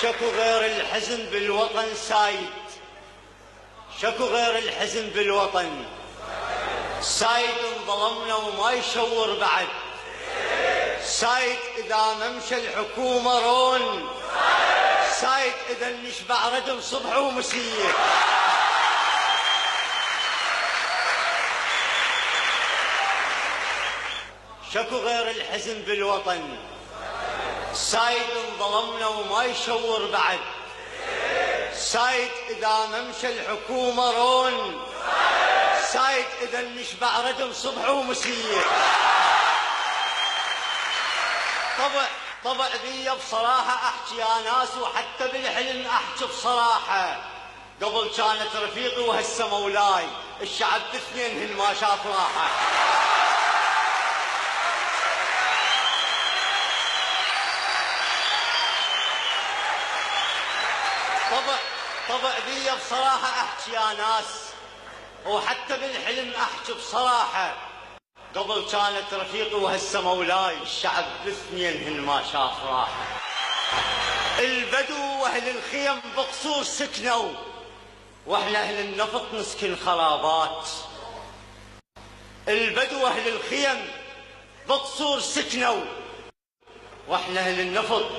شكو غير الحزن بالوطن سايد، شكو غير الحزن بالوطن سايد، انظلمنا وما يشور بعد سايد، إذا ممشى الحكومة رون سايد، إذا نشبع ردم صبح ومسية. شكو غير الحزن بالوطن سايد، انظلمنا وما يشور بعد سايد، إذا ممشى الحكومة رون سايد، إذا نشبع ردم صبح ومسية. طبع بي بصراحة أحكي يا ناس، وحتى بالحلم أحكي بصراحة، قبل كانت رفيقي وهسه مولاي، الشعب باثنين هن ما شاف راحة. طبع بي بصراحة أحكي يا ناس، وحتى بالحلم أحكي بصراحة، قبل كانت رفيقي وهسه مولاي، الشعب باثنين هن ما شاف راحة. البدو واهل الخيم بقصور سكنوا، واحنا اهل النفط نسكن خرابات. البدو واهل الخيم بقصور سكنوا، واحنا اهل النفط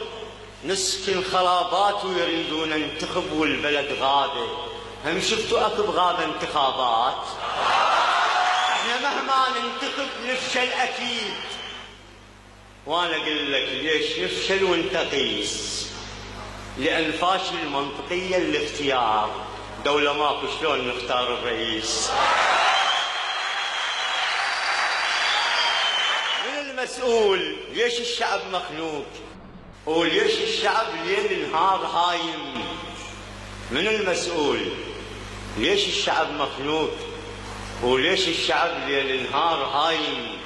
نسكن خرابات، ويريدون ننتخب والبلد غابة. هم شفتوا اكو بغابة انتخابات؟ احنا مهما ننتخب نفشل اكيد. وانا اقول لك ليش نفشل وانت قيس، لان فاشل المنطقية الاختيار، دولة ماكو شلون نختار الرئيس. من المسؤول؟ ليش الشعب مخنوق؟ وليش الشعب ليل نهار هايم؟ من المسؤول؟ ليش الشعب مخنوق؟ وليش الشعب ليل نهار هايم؟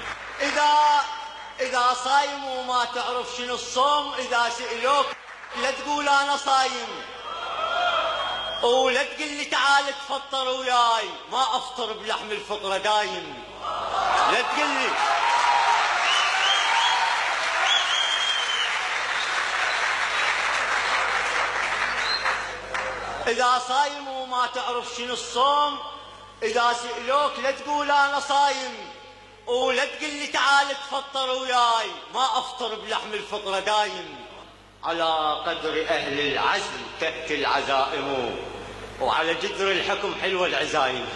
إذا صايم وما تعرف شنو الصوم، إذا سئلوك لا تقول أنا صايم، ولا تقول لي تعال تفطر وياي، ما أفطر بلحم الفطرة دايم. لا تقول لي. إذا صايم وما تعرف شنو الصوم، إذا سئلوك لا تقول أنا صايم، ولا تقول لي تعال تفطر وياي، ما أفطر بلحم الفطرة دايم. على قدر أهل العزم تأتي العزائم، وعلى جدر الحكم حلوة العزايم.